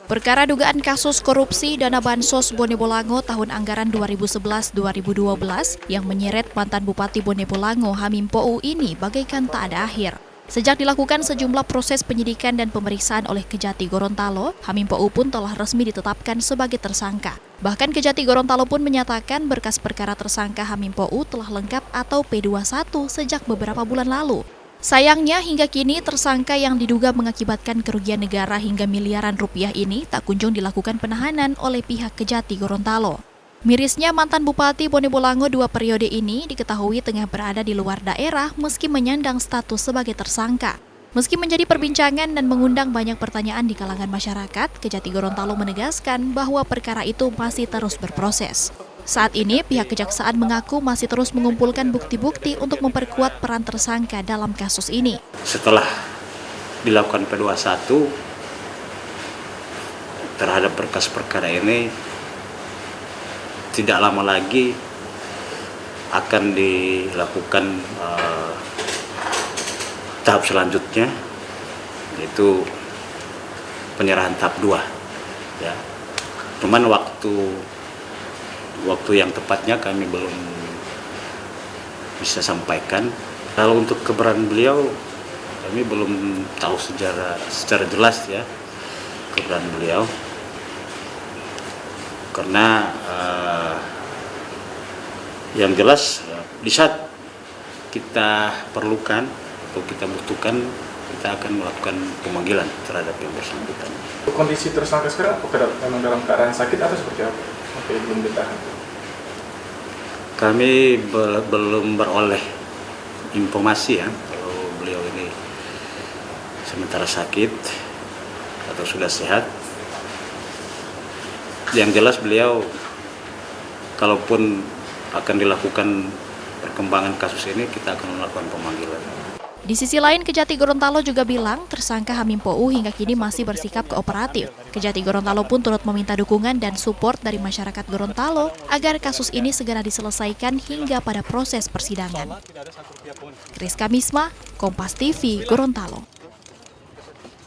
Perkara dugaan kasus korupsi dana Bansos Bone Bolango tahun anggaran 2011-2012 yang menyeret mantan Bupati Bone Bolango Hamim Pou ini bagaikan tak ada akhir. Sejak dilakukan sejumlah proses penyidikan dan pemeriksaan oleh Kejati Gorontalo, Hamim Pou pun telah resmi ditetapkan sebagai tersangka. Bahkan Kejati Gorontalo pun menyatakan berkas perkara tersangka Hamim Pou telah lengkap atau P21 sejak beberapa bulan lalu. Sayangnya hingga kini tersangka yang diduga mengakibatkan kerugian negara hingga miliaran rupiah ini tak kunjung dilakukan penahanan oleh pihak Kejati Gorontalo. Mirisnya mantan Bupati Bone Bolango 2 periode ini diketahui tengah berada di luar daerah meski menyandang status sebagai tersangka. Meski menjadi perbincangan dan mengundang banyak pertanyaan di kalangan masyarakat, Kejati Gorontalo menegaskan bahwa perkara itu masih terus berproses. Saat ini, pihak kejaksaan mengaku masih terus mengumpulkan bukti-bukti untuk memperkuat peran tersangka dalam kasus ini. Setelah dilakukan P21 terhadap berkas perkara ini, tidak lama lagi akan dilakukan tahap selanjutnya, yaitu penyerahan tahap 2. Ya. Cuman waktu yang tepatnya kami belum bisa sampaikan. Kalau untuk keberadaan beliau, kami belum tahu secara jelas ya keberadaan beliau. Karena yang jelas di saat kita perlukan atau kita butuhkan, kita akan melakukan pemanggilan terhadap yang bersangkutan. Kondisi tersangka sekarang apakah memang dalam keadaan sakit atau seperti apa? Oke, belum ditahan. Kami belum beroleh informasi ya kalau beliau ini sementara sakit atau sudah sehat. Yang jelas beliau, kalaupun akan dilakukan perkembangan kasus ini, kita akan melakukan pemanggilan. Di sisi lain, Kejati Gorontalo juga bilang tersangka Hamim Pou hingga kini masih bersikap kooperatif. Kejati Gorontalo pun turut meminta dukungan dan support dari masyarakat Gorontalo agar kasus ini segera diselesaikan hingga pada proses persidangan. Kris Kamisma, Kompas TV, Gorontalo.